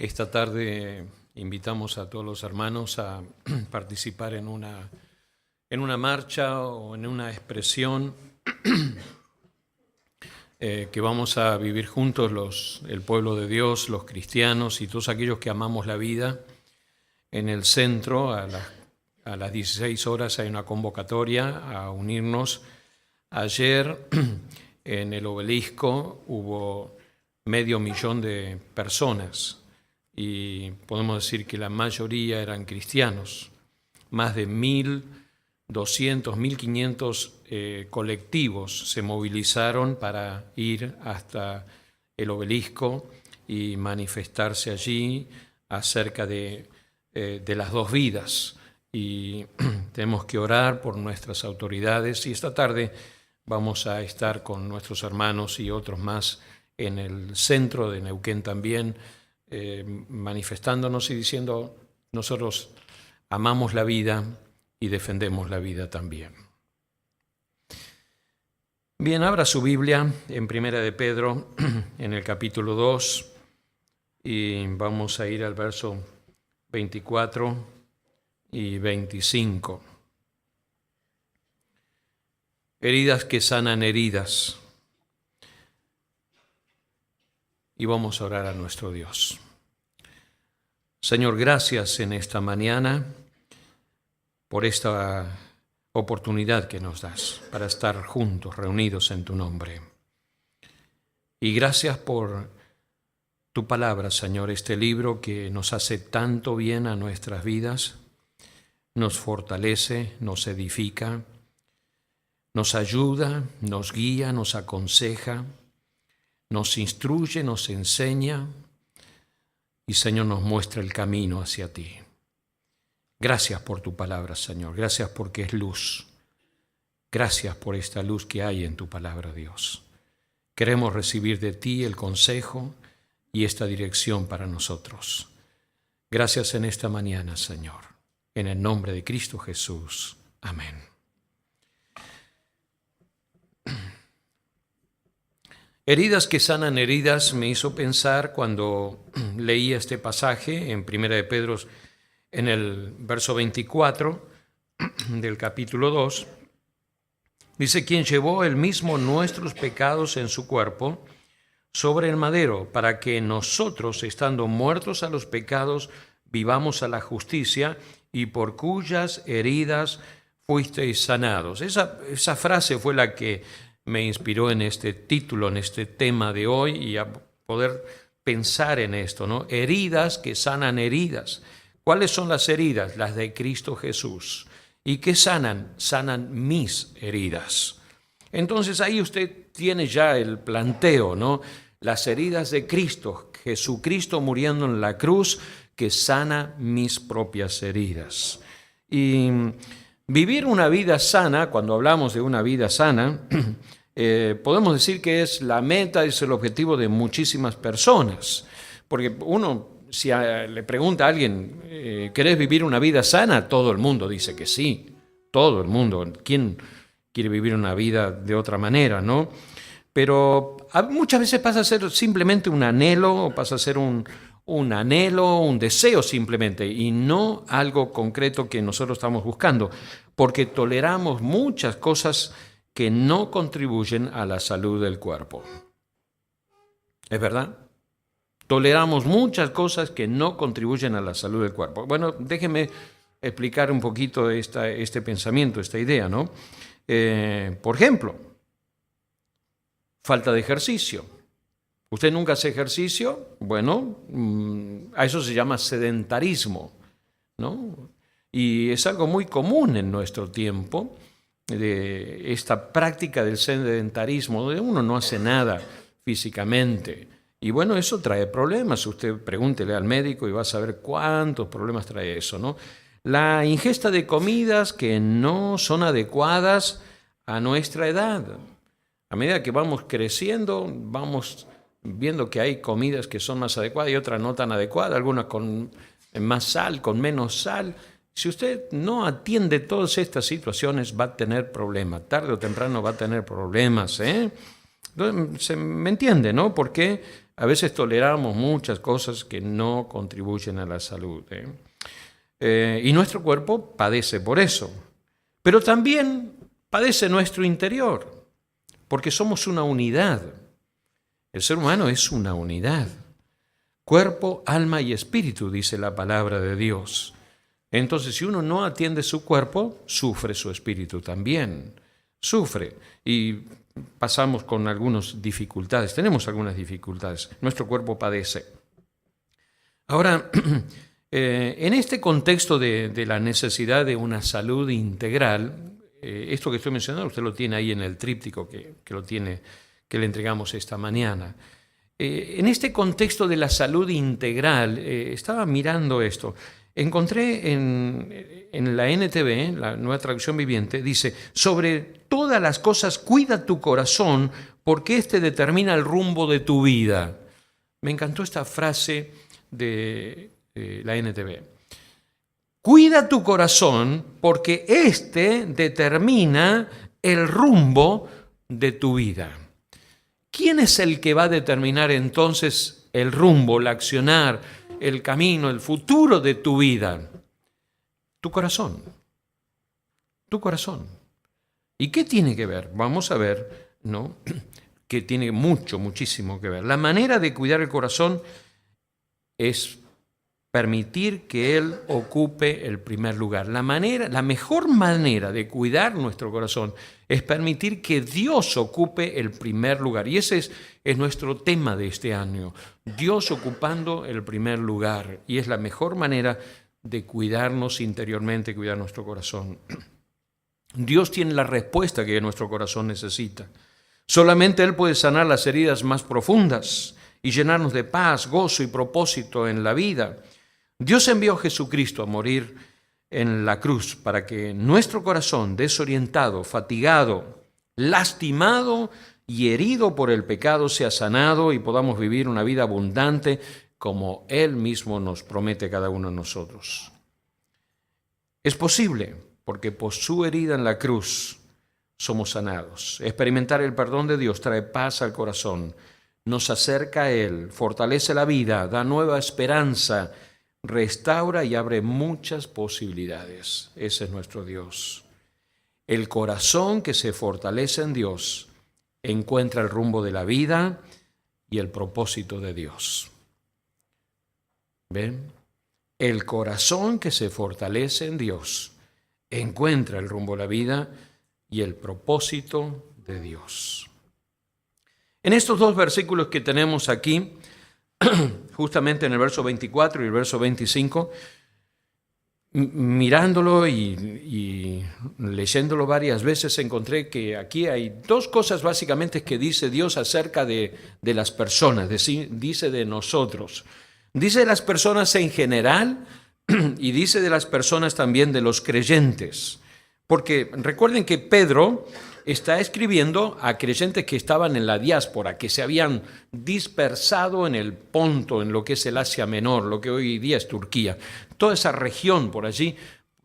Esta tarde invitamos a todos los hermanos a participar en una marcha o en una expresión que vamos a vivir juntos el pueblo de Dios, los cristianos y todos aquellos que amamos la vida. En el centro, a las 16 horas, hay una convocatoria a unirnos. Ayer en el obelisco hubo 500.000 de personas y podemos decir que la mayoría eran cristianos. Más de 1.200, 1.500 colectivos se movilizaron para ir hasta el obelisco y manifestarse allí acerca de las dos vidas. Y tenemos que orar por nuestras autoridades, y esta tarde vamos a estar con nuestros hermanos y otros más en el centro de Neuquén también, manifestándonos y diciendo: nosotros amamos la vida y defendemos la vida también. Bien, abra su Biblia en Primera de Pedro, en el capítulo 2, y vamos a ir al verso 24 y 25. Heridas que sanan heridas. Y vamos a orar a nuestro Dios. Señor, gracias en esta mañana por esta oportunidad que nos das para estar juntos, reunidos en tu nombre. Y gracias por tu palabra, Señor, este libro que nos hace tanto bien a nuestras vidas, nos fortalece, nos edifica, nos ayuda, nos guía, nos aconseja, nos instruye, nos enseña y, Señor, nos muestra el camino hacia ti. Gracias por tu palabra, Señor. Gracias porque es luz. Gracias por esta luz que hay en tu palabra, Dios. Queremos recibir de ti el consejo y esta dirección para nosotros. Gracias en esta mañana, Señor. En el nombre de Cristo Jesús. Amén. Heridas que sanan heridas me hizo pensar cuando leí este pasaje en Primera de Pedro, en el verso 24 del capítulo 2. Dice: quien llevó él mismo nuestros pecados en su cuerpo sobre el madero, para que nosotros, estando muertos a los pecados, vivamos a la justicia, y por cuyas heridas fuisteis sanados. Esa frase fue la que me inspiró en este título, en este tema de hoy, y a poder pensar en esto, ¿no? Heridas que sanan heridas. ¿Cuáles son las heridas? Las de Cristo Jesús. ¿Y qué sanan? Sanan mis heridas. Entonces ahí usted tiene ya el planteo, ¿no? Las heridas de Cristo, Jesucristo muriendo en la cruz, que sana mis propias heridas. Y vivir una vida sana, cuando hablamos de una vida sana, podemos decir que es la meta, es el objetivo de muchísimas personas. Porque uno, si le pregunta a alguien, ¿querés vivir una vida sana? Todo el mundo dice que sí, todo el mundo. ¿Quién quiere vivir una vida de otra manera, no? Pero muchas veces pasa a ser simplemente un anhelo, o pasa a ser un anhelo, un deseo simplemente, y no algo concreto que nosotros estamos buscando, porque toleramos muchas cosas que no contribuyen a la salud del cuerpo. ¿Es verdad? Toleramos muchas cosas que no contribuyen a la salud del cuerpo. Bueno, déjeme explicar un poquito este pensamiento, esta idea, ¿no? Por ejemplo, falta de ejercicio. ¿Usted nunca hace ejercicio? Bueno, a eso se llama sedentarismo, ¿no? Y es algo muy común en nuestro tiempo, de esta práctica del sedentarismo, donde uno no hace nada físicamente. Y bueno, eso trae problemas. Usted pregúntele al médico y va a saber cuántos problemas trae eso, ¿no? La ingesta de comidas que no son adecuadas a nuestra edad. A medida que vamos creciendo, vamos viendo que hay comidas que son más adecuadas y otras no tan adecuadas, algunas con más sal, con menos sal. Si usted no atiende todas estas situaciones, va a tener problemas. Tarde o temprano va a tener problemas, Se me entiende, ¿no? Porque a veces toleramos muchas cosas que no contribuyen a la salud, y nuestro cuerpo padece por eso. Pero también padece nuestro interior, porque somos una unidad. El ser humano es una unidad. Cuerpo, alma y espíritu, dice la palabra de Dios. Entonces, si uno no atiende su cuerpo, sufre su espíritu también. Sufre. Y pasamos con algunas dificultades. Tenemos algunas dificultades. Nuestro cuerpo padece. Ahora, en este contexto de la necesidad de una salud integral, esto que estoy mencionando, usted lo tiene ahí en el tríptico que le entregamos esta mañana. En este contexto de la salud integral, estaba mirando esto. Encontré en la NTV, la Nueva Traducción Viviente, dice: sobre todas las cosas cuida tu corazón, porque éste determina el rumbo de tu vida. Me encantó esta frase de la NTV. Cuida tu corazón, porque éste determina el rumbo de tu vida. ¿Quién es el que va a determinar entonces el rumbo, el accionar, el camino, el futuro de tu vida? Tu corazón. Tu corazón. ¿Y qué tiene que ver? Vamos a ver, ¿no? Que tiene muchísimo que ver. La manera de cuidar el corazón es permitir que Él ocupe el primer lugar. La mejor manera de cuidar nuestro corazón es permitir que Dios ocupe el primer lugar. Y ese es nuestro tema de este año. Dios ocupando el primer lugar. Y es la mejor manera de cuidarnos interiormente, cuidar nuestro corazón. Dios tiene la respuesta que nuestro corazón necesita. Solamente Él puede sanar las heridas más profundas y llenarnos de paz, gozo y propósito en la vida. Dios envió a Jesucristo a morir en la cruz para que nuestro corazón, desorientado, fatigado, lastimado y herido por el pecado, sea sanado y podamos vivir una vida abundante como Él mismo nos promete a cada uno de nosotros. Es posible, porque por su herida en la cruz somos sanados. Experimentar el perdón de Dios trae paz al corazón, nos acerca a Él, fortalece la vida, da nueva esperanza, restaura y abre muchas posibilidades. Ese es nuestro Dios. El corazón que se fortalece en Dios encuentra el rumbo de la vida y el propósito de Dios. ¿Ven? El corazón que se fortalece en Dios encuentra el rumbo de la vida y el propósito de Dios. En estos dos versículos que tenemos aquí, justamente en el verso 24 y el verso 25, mirándolo y leyéndolo varias veces, encontré que aquí hay dos cosas básicamente que dice Dios acerca de las personas, dice de nosotros. Dice de las personas en general y dice de las personas también de los creyentes. Porque recuerden que Pedro está escribiendo a creyentes que estaban en la diáspora, que se habían dispersado en el Ponto, en lo que es el Asia Menor, lo que hoy día es Turquía. Toda esa región por allí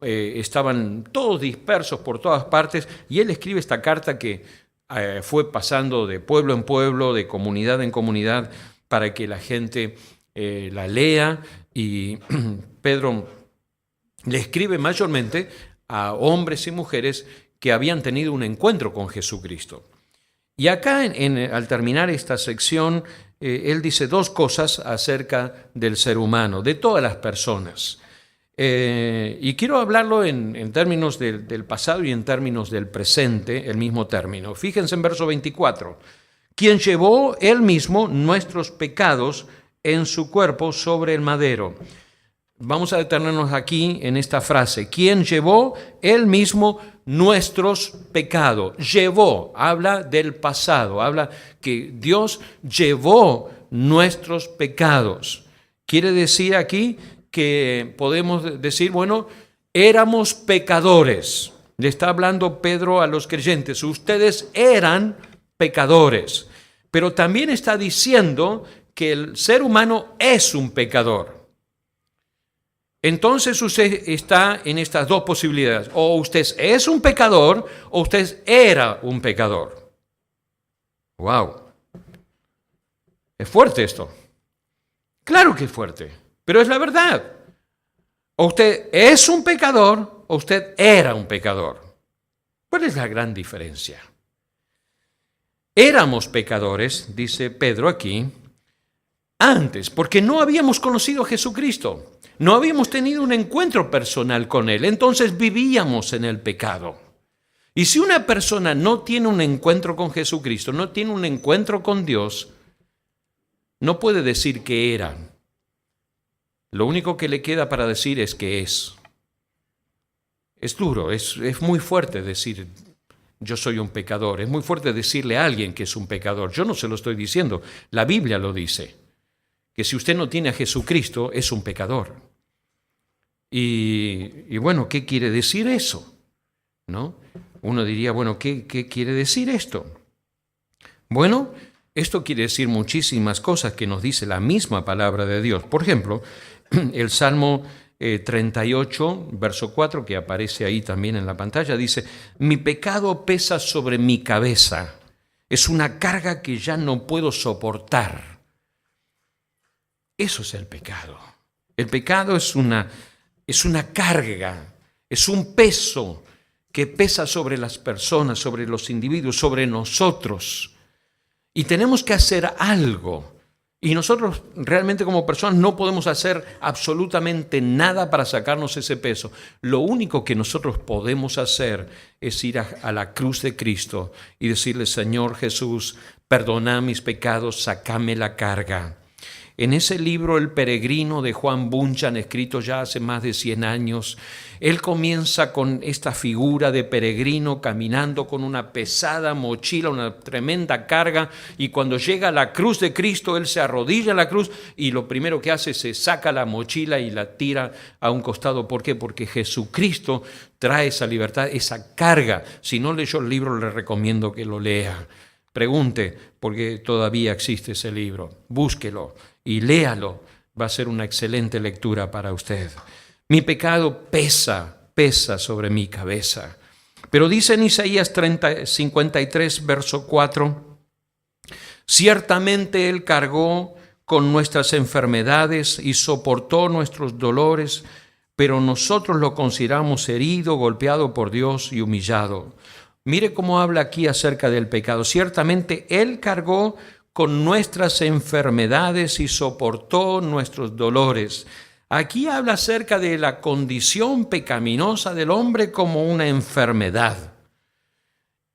estaban todos dispersos por todas partes, y él escribe esta carta que fue pasando de pueblo en pueblo, de comunidad en comunidad, para que la gente la lea, y Pedro le escribe mayormente a hombres y mujeres que habían tenido un encuentro con Jesucristo. Y acá, al terminar esta sección, él dice dos cosas acerca del ser humano, de todas las personas. Y quiero hablarlo en términos del pasado y en términos del presente, el mismo término. Fíjense en verso 24. Quien llevó él mismo nuestros pecados en su cuerpo sobre el madero. Vamos a detenernos aquí en esta frase. Quien llevó él mismo nuestros pecados. Llevó, habla del pasado, habla que Dios llevó nuestros pecados. Quiere decir aquí que podemos decir, bueno, éramos pecadores. Le está hablando Pedro a los creyentes, ustedes eran pecadores. Pero también está diciendo que el ser humano es un pecador. Entonces usted está en estas dos posibilidades. O usted es un pecador o usted era un pecador. ¡Wow! Es fuerte esto. Claro que es fuerte, pero es la verdad. O usted es un pecador o usted era un pecador. ¿Cuál es la gran diferencia? Éramos pecadores, dice Pedro aquí, antes, porque no habíamos conocido a Jesucristo. No habíamos tenido un encuentro personal con Él. Entonces vivíamos en el pecado. Y si una persona no tiene un encuentro con Jesucristo, no tiene un encuentro con Dios, no puede decir que era. Lo único que le queda para decir es que es. Es duro, es muy fuerte decir yo soy un pecador. Es muy fuerte decirle a alguien que es un pecador. Yo no se lo estoy diciendo, la Biblia lo dice. Que si usted no tiene a Jesucristo, es un pecador. Y bueno, ¿qué quiere decir eso? ¿No? Uno diría, bueno, ¿qué quiere decir esto? Bueno, esto quiere decir muchísimas cosas que nos dice la misma palabra de Dios. Por ejemplo, el Salmo 38, verso 4, que aparece ahí también en la pantalla, dice, mi pecado pesa sobre mi cabeza, es una carga que ya no puedo soportar. Eso es el pecado. El pecado es una carga, es un peso que pesa sobre las personas, sobre los individuos, sobre nosotros. Y tenemos que hacer algo. Y nosotros realmente como personas no podemos hacer absolutamente nada para sacarnos ese peso. Lo único que nosotros podemos hacer es ir a la cruz de Cristo y decirle, Señor Jesús, perdona mis pecados, sácame la carga. En ese libro El Peregrino de Juan Bunyan, escrito ya hace más de 100 años, él comienza con esta figura de peregrino caminando con una pesada mochila, una tremenda carga, y cuando llega a la cruz de Cristo, él se arrodilla a la cruz y lo primero que hace es se saca la mochila y la tira a un costado. ¿Por qué? Porque Jesucristo trae esa libertad, esa carga. Si no leyó el libro, le recomiendo que lo lea. Pregunte, porque todavía existe ese libro. Búsquelo y léalo. Va a ser una excelente lectura para usted. Mi pecado pesa sobre mi cabeza. Pero dice en Isaías 53, verso 4, ciertamente Él cargó con nuestras enfermedades y soportó nuestros dolores, pero nosotros lo consideramos herido, golpeado por Dios y humillado. Mire cómo habla aquí acerca del pecado. Ciertamente Él cargó con nuestras enfermedades y soportó nuestros dolores. Aquí habla acerca de la condición pecaminosa del hombre como una enfermedad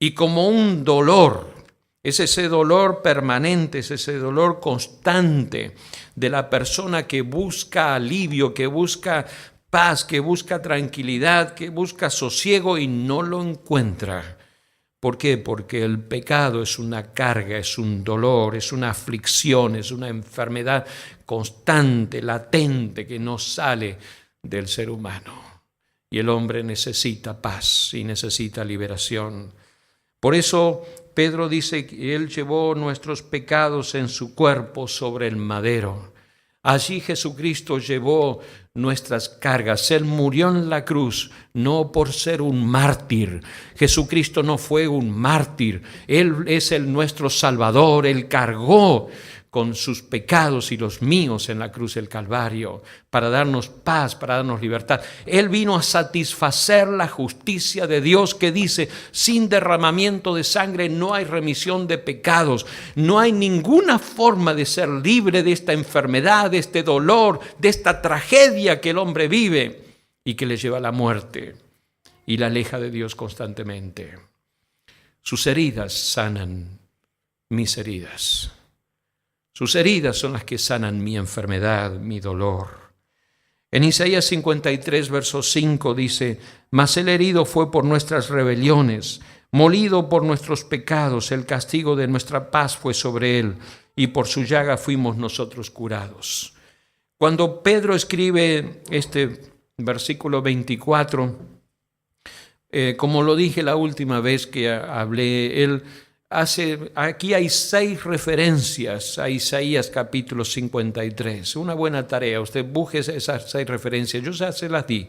y como un dolor. Es ese dolor permanente, es ese dolor constante de la persona que busca alivio, que busca paz, que busca tranquilidad, que busca sosiego y no lo encuentra. ¿Por qué? Porque el pecado es una carga, es un dolor, es una aflicción, es una enfermedad constante, latente, que no sale del ser humano. Y el hombre necesita paz y necesita liberación. Por eso Pedro dice que Él llevó nuestros pecados en su cuerpo sobre el madero. Allí Jesucristo llevó nuestras cargas. Él murió en la cruz, no por ser un mártir. Jesucristo no fue un mártir. Él es nuestro Salvador. Él cargó con sus pecados y los míos en la cruz del Calvario para darnos paz, para darnos libertad. Él vino a satisfacer la justicia de Dios que dice, sin derramamiento de sangre no hay remisión de pecados. No hay ninguna forma de ser libre de esta enfermedad, de este dolor, de esta tragedia que el hombre vive y que le lleva a la muerte y la aleja de Dios constantemente. Sus heridas sanan mis heridas. Sus heridas son las que sanan mi enfermedad, mi dolor. En Isaías 53, verso 5 dice, mas el herido fue por nuestras rebeliones, molido por nuestros pecados, el castigo de nuestra paz fue sobre él, y por su llaga fuimos nosotros curados. Cuando Pedro escribe este versículo 24, como lo dije la última vez que hablé, él aquí hay 6 referencias a Isaías capítulo 53. Una buena tarea, usted busque esas 6 referencias. Yo ya se las di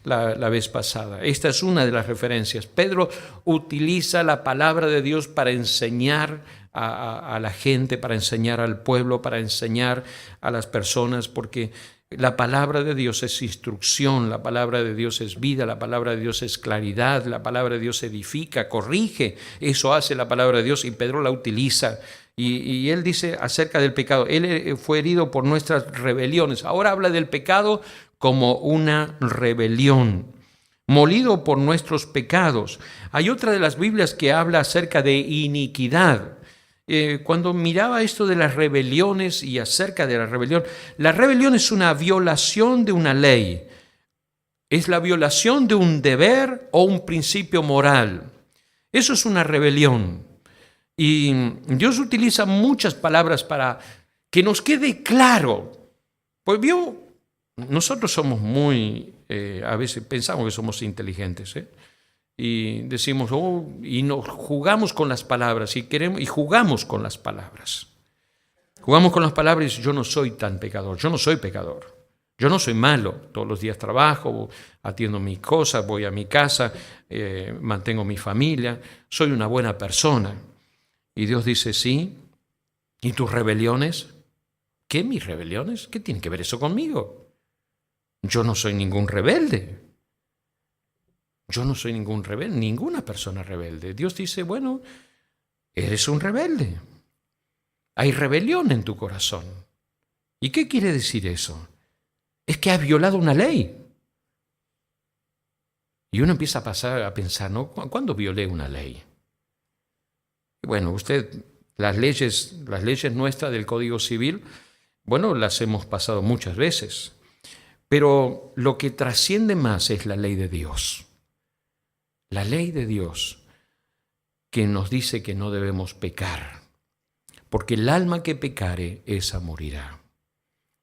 la vez pasada. Esta es una de las referencias. Pedro utiliza la palabra de Dios para enseñar a la gente, para enseñar al pueblo, para enseñar a las personas, porque la palabra de Dios es instrucción, la palabra de Dios es vida, la palabra de Dios es claridad, la palabra de Dios edifica, corrige. Eso hace la palabra de Dios y Pedro la utiliza. Y él dice acerca del pecado, él fue herido por nuestras rebeliones. Ahora habla del pecado como una rebelión. Molido por nuestros pecados. Hay otra de las Biblias que habla acerca de iniquidad. Cuando miraba esto de las rebeliones y acerca de la rebelión es una violación de una ley, es la violación de un deber o un principio moral. Eso es una rebelión. Y Dios utiliza muchas palabras para que nos quede claro. Pues nosotros somos a veces pensamos que somos inteligentes, y decimos, y nos jugamos con las palabras y jugamos con las palabras. Jugamos con las palabras y yo no soy tan pecador, yo no soy pecador, yo no soy malo. Todos los días trabajo, atiendo mis cosas, voy a mi casa, mantengo mi familia, soy una buena persona. Y Dios dice, sí, ¿y tus rebeliones? ¿Qué mis rebeliones? ¿Qué tiene que ver eso conmigo? Yo no soy ningún rebelde. Yo no soy ningún rebelde, ninguna persona rebelde. Dios dice, bueno, eres un rebelde. Hay rebelión en tu corazón. ¿Y qué quiere decir eso? Es que has violado una ley. Y uno empieza a pensar, ¿no? ¿Cuándo violé una ley? Bueno, las leyes nuestras del Código Civil, bueno, las hemos pasado muchas veces. Pero lo que trasciende más es la ley de Dios. La ley de Dios que nos dice que no debemos pecar, porque el alma que pecare, esa morirá.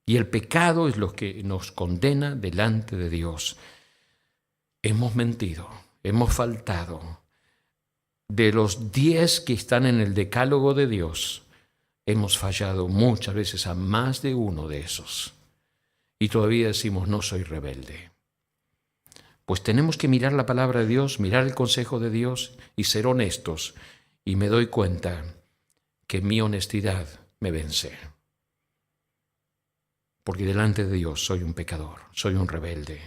Y el pecado es lo que nos condena delante de Dios. Hemos mentido, hemos faltado. De los 10 que están en el decálogo de Dios, hemos fallado muchas veces a más de uno de esos. Y todavía decimos, no soy rebelde. Pues tenemos que mirar la palabra de Dios, mirar el consejo de Dios y ser honestos. Y me doy cuenta que mi honestidad me vence. Porque delante de Dios soy un pecador, soy un rebelde.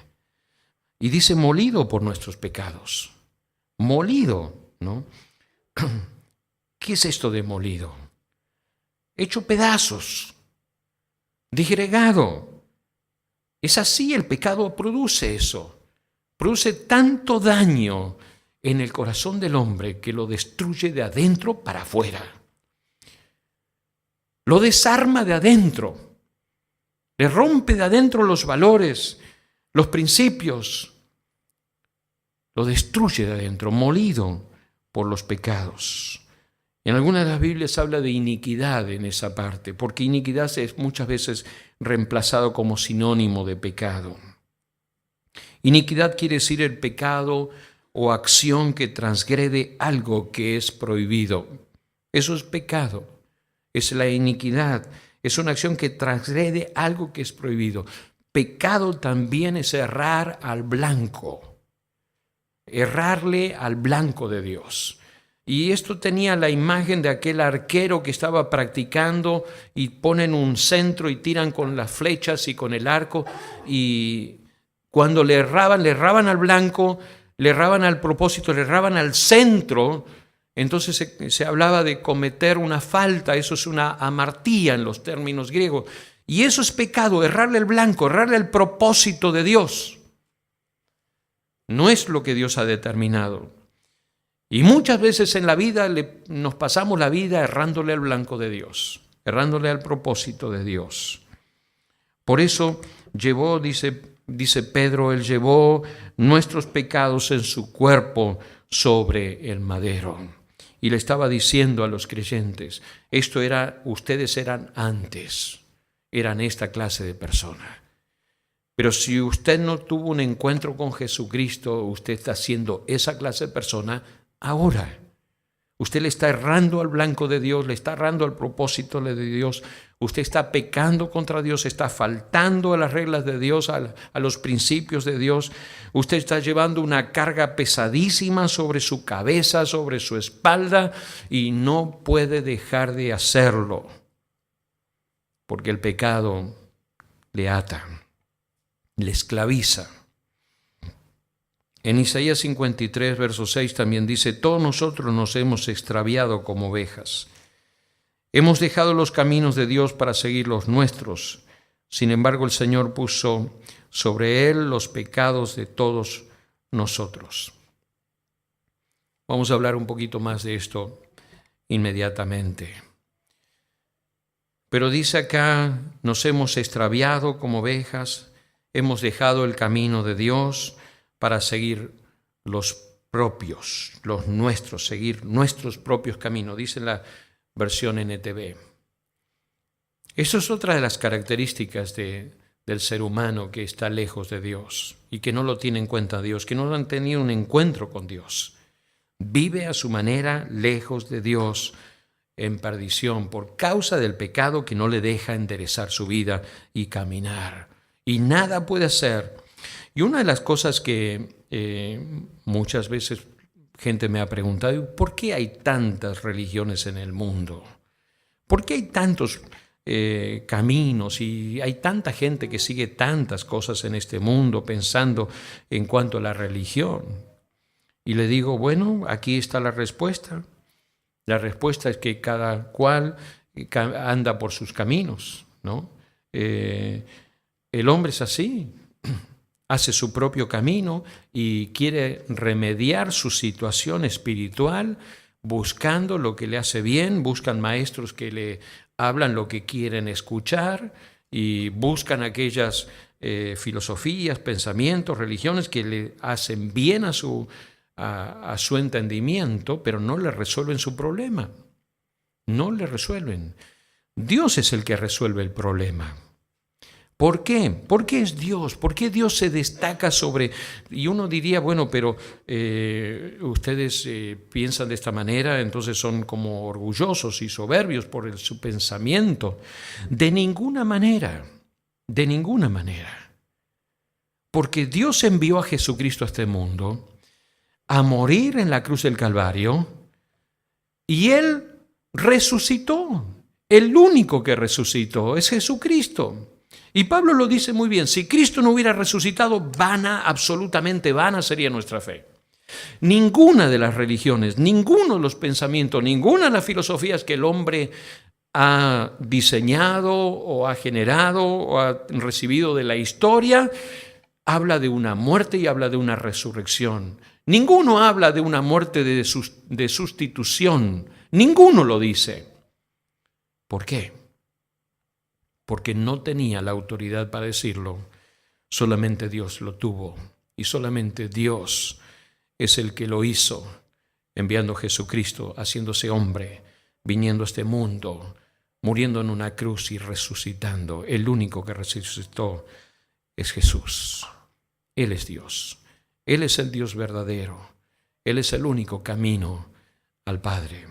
Y dice molido por nuestros pecados. Molido, ¿no? ¿Qué es esto de molido? Hecho pedazos, disgregado. Es así, el pecado produce eso. Produce tanto daño en el corazón del hombre que lo destruye de adentro para afuera. Lo desarma de adentro. Le rompe de adentro los valores, los principios. Lo destruye de adentro, molido por los pecados. En algunas de las Biblias habla de iniquidad en esa parte, porque iniquidad es muchas veces reemplazado como sinónimo de pecado. Iniquidad quiere decir el pecado o acción que transgrede algo que es prohibido. Eso es pecado, es la iniquidad, es una acción que transgrede algo que es prohibido. Pecado también es errar al blanco, errarle al blanco de Dios. Y esto tenía la imagen de aquel arquero que estaba practicando y ponen un centro y tiran con las flechas y con el arco, y cuando le erraban al blanco, le erraban al propósito, le erraban al centro, entonces se hablaba de cometer una falta. Eso es una amartía en los términos griegos. Y eso es pecado, errarle al blanco, errarle al propósito de Dios. No es lo que Dios ha determinado. Y muchas veces en la vida nos pasamos la vida errándole al blanco de Dios, errándole al propósito de Dios. Por eso llevó, dice Pedro, él llevó nuestros pecados en su cuerpo sobre el madero. Y le estaba diciendo a los creyentes, ustedes eran antes, eran esta clase de persona. Pero si usted no tuvo un encuentro con Jesucristo, usted está siendo esa clase de persona ahora. Usted le está errando al blanco de Dios, le está errando al propósito de Dios. Usted está pecando contra Dios, está faltando a las reglas de Dios, a los principios de Dios. Usted está llevando una carga pesadísima sobre su cabeza, sobre su espalda, y no puede dejar de hacerlo, porque el pecado le ata, le esclaviza. En Isaías 53, verso 6 también dice: todos nosotros nos hemos extraviado como ovejas. Hemos dejado los caminos de Dios para seguir los nuestros. Sin embargo, el Señor puso sobre él los pecados de todos nosotros. Vamos a hablar un poquito más de esto inmediatamente. Pero dice acá: nos hemos extraviado como ovejas, hemos dejado el camino de Dios para seguir los propios, los nuestros, seguir nuestros propios caminos, dice la versión NTV. Eso es otra de las características del ser humano que está lejos de Dios y que no lo tiene en cuenta Dios, que no han tenido un encuentro con Dios. Vive a su manera lejos de Dios, en perdición, por causa del pecado que no le deja enderezar su vida y caminar. Y nada puede hacer. Y una de las cosas que muchas veces gente me ha preguntado: ¿por qué hay tantas religiones en el mundo? ¿Por qué hay tantos caminos y hay tanta gente que sigue tantas cosas en este mundo pensando en cuanto a la religión? Y le digo: bueno, aquí está la respuesta. La respuesta es que cada cual anda por sus caminos, ¿no? El hombre es así. Hace su propio camino y quiere remediar su situación espiritual buscando lo que le hace bien, buscan maestros que le hablan lo que quieren escuchar y buscan aquellas filosofías, pensamientos, religiones que le hacen bien a su entendimiento, pero no le resuelven su problema. No le resuelven. Dios es el que resuelve el problema. ¿Por qué? ¿Por qué es Dios? ¿Por qué Dios se destaca sobre...? Y uno diría: bueno, pero ustedes piensan de esta manera, entonces son como orgullosos y soberbios por su pensamiento. De ninguna manera, de ninguna manera. Porque Dios envió a Jesucristo a este mundo a morir en la cruz del Calvario y Él resucitó. El único que resucitó es Jesucristo. Y Pablo lo dice muy bien: si Cristo no hubiera resucitado, vana, absolutamente vana sería nuestra fe. Ninguna de las religiones, ninguno de los pensamientos, ninguna de las filosofías que el hombre ha diseñado o ha generado o ha recibido de la historia habla de una muerte y habla de una resurrección. Ninguno habla de una muerte de sustitución. Ninguno lo dice. ¿Por qué? Porque no tenía la autoridad para decirlo. Solamente Dios lo tuvo. Y solamente Dios es el que lo hizo, enviando a Jesucristo, haciéndose hombre, viniendo a este mundo, muriendo en una cruz y resucitando. El único que resucitó es Jesús. Él es Dios. Él es el Dios verdadero. Él es el único camino al Padre.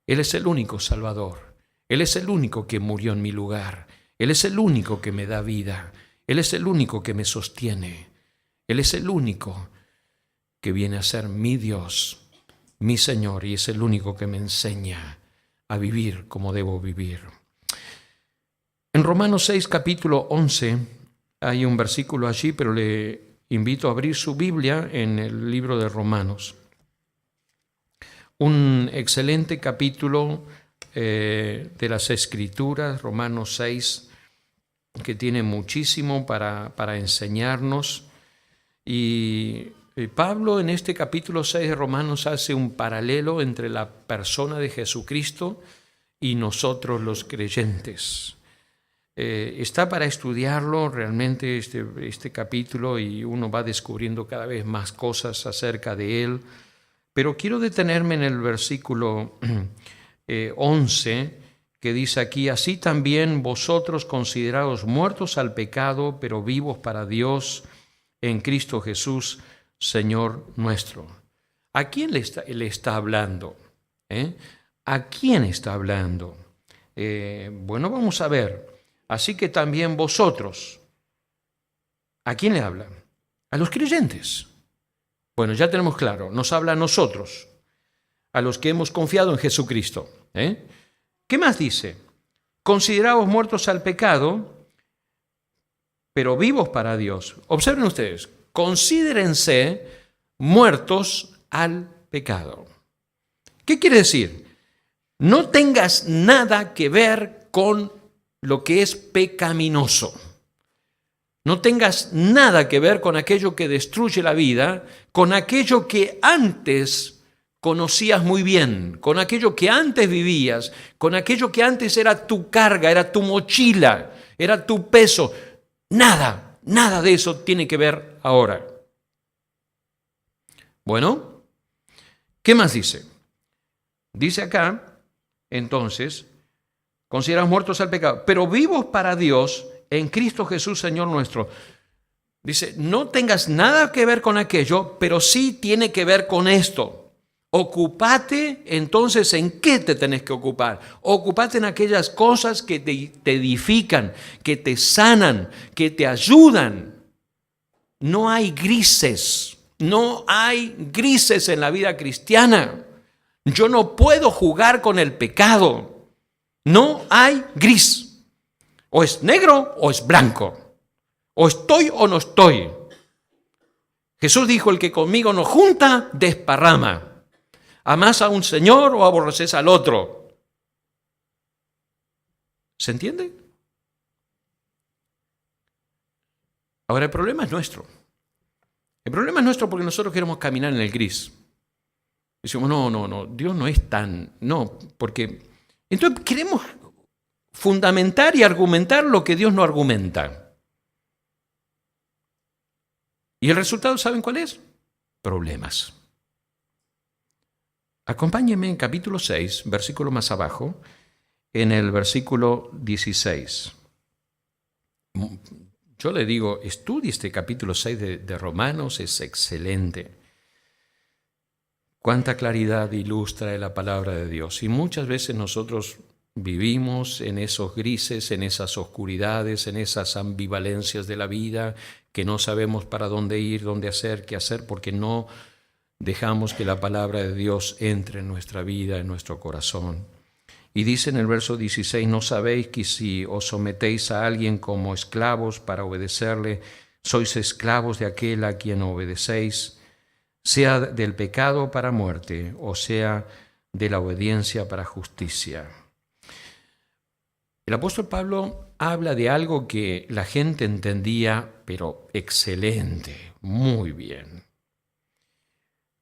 Él es el único Salvador. Él es el único que murió en mi lugar. Él es el único que me da vida. Él es el único que me sostiene. Él es el único que viene a ser mi Dios, mi Señor, y es el único que me enseña a vivir como debo vivir. En Romanos 6, capítulo 11, hay un versículo allí, pero le invito a abrir su Biblia en el libro de Romanos. Un excelente capítulo de las Escrituras, Romanos 6, que tiene muchísimo para enseñarnos. Y Pablo en este capítulo 6 de Romanos hace un paralelo entre la persona de Jesucristo y nosotros los creyentes. Está para estudiarlo realmente este capítulo y uno va descubriendo cada vez más cosas acerca de él. Pero quiero detenerme en el versículo 11, que dice aquí: así también vosotros, considerados muertos al pecado, pero vivos para Dios en Cristo Jesús, Señor nuestro. ¿A quién le está hablando? ¿Eh? ¿A quién está hablando? Bueno, vamos a ver. Así que también vosotros, ¿a quién le habla? A los creyentes. Bueno, ya tenemos claro, nos habla a nosotros, a los que hemos confiado en Jesucristo. ¿Qué más dice? Consideraos muertos al pecado, pero vivos para Dios. Observen ustedes, considérense muertos al pecado. ¿Qué quiere decir? No tengas nada que ver con lo que es pecaminoso. No tengas nada que ver con aquello que destruye la vida, con aquello que antes conocías muy bien, con aquello que antes vivías, con aquello que antes era tu carga, era tu mochila, era tu peso. Nada de eso tiene que ver ahora. Bueno, ¿qué más dice? Dice acá, entonces, consideraos muertos al pecado, pero vivos para Dios en Cristo Jesús, Señor nuestro. Dice, no tengas nada que ver con aquello, pero sí tiene que ver con esto. Ocúpate, entonces, ¿en qué te tenés que ocupar? Ocúpate en aquellas cosas que te edifican, que te sanan, que te ayudan. No hay grises, no hay grises en la vida cristiana. Yo no puedo jugar con el pecado. No hay gris. O es negro o es blanco. O estoy o no estoy. Jesús dijo, el que conmigo no junta, desparrama. ¿Amás a un señor o aborreces al otro? ¿Se entiende? Ahora el problema es nuestro. El problema es nuestro porque nosotros queremos caminar en el gris. Decimos, no, Dios no es tan... No, porque... Entonces queremos fundamentar y argumentar lo que Dios no argumenta. ¿Y el resultado saben cuál es? Problemas. Acompáñenme en capítulo 6, versículo más abajo, en el versículo 16. Yo le digo, estudie este capítulo 6 de Romanos, es excelente. Cuánta claridad ilustra la palabra de Dios. Y muchas veces nosotros vivimos en esos grises, en esas oscuridades, en esas ambivalencias de la vida, que no sabemos para dónde ir, dónde hacer, qué hacer, porque no dejamos que la palabra de Dios entre en nuestra vida, en nuestro corazón. Y dice en el verso 16, ¿no sabéis que si os sometéis a alguien como esclavos para obedecerle, sois esclavos de aquel a quien obedecéis, sea del pecado para muerte, o sea de la obediencia para justicia? El apóstol Pablo habla de algo que la gente entendía, pero excelente, muy bien.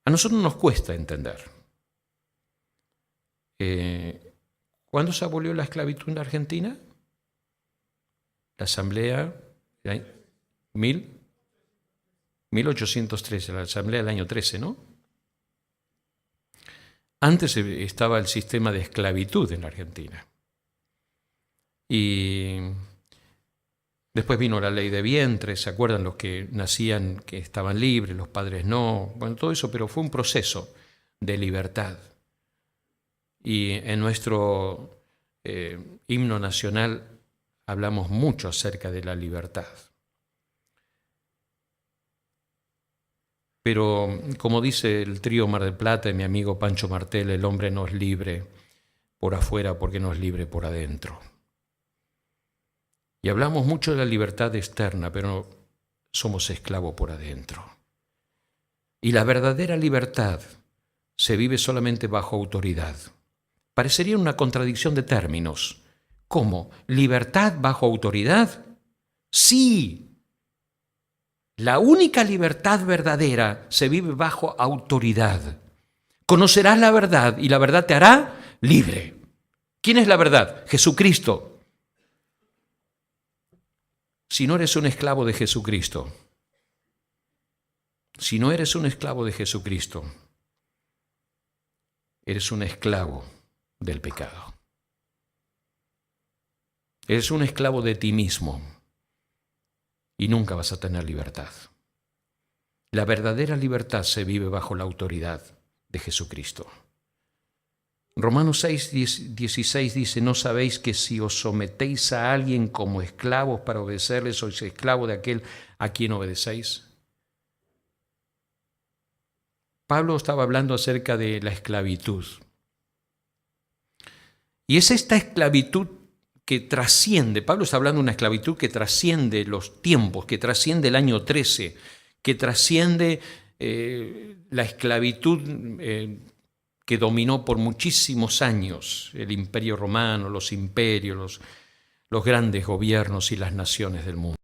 A nosotros nos cuesta entender. ¿Cuándo se abolió la esclavitud en Argentina? La asamblea, 1813, la asamblea del año 13, ¿no? Antes estaba el sistema de esclavitud en la Argentina. Y después vino la ley de vientre, ¿se acuerdan? Los que nacían, que estaban libres, los padres no, bueno, todo eso, pero fue un proceso de libertad. Y en nuestro himno nacional hablamos mucho acerca de la libertad. Pero como dice el trío Mar del Plata y mi amigo Pancho Martel, el hombre no es libre por afuera porque no es libre por adentro. Y hablamos mucho de la libertad externa, pero somos esclavos por adentro. Y la verdadera libertad se vive solamente bajo autoridad. Parecería una contradicción de términos. ¿Cómo? ¿Libertad bajo autoridad? Sí. La única libertad verdadera se vive bajo autoridad. Conocerás la verdad y la verdad te hará libre. ¿Quién es la verdad? Jesucristo. Si no eres un esclavo de Jesucristo, si no eres un esclavo de Jesucristo, eres un esclavo del pecado. Eres un esclavo de ti mismo y nunca vas a tener libertad. La verdadera libertad se vive bajo la autoridad de Jesucristo. Romanos 6:16 dice, ¿no sabéis que si os sometéis a alguien como esclavos para obedecerle, sois esclavos de aquel a quien obedecéis? Pablo estaba hablando acerca de la esclavitud. Y es esta esclavitud que trasciende, Pablo está hablando de una esclavitud que trasciende los tiempos, que trasciende el año 13, que trasciende la esclavitud que dominó por muchísimos años el Imperio Romano, los imperios, los grandes gobiernos y las naciones del mundo.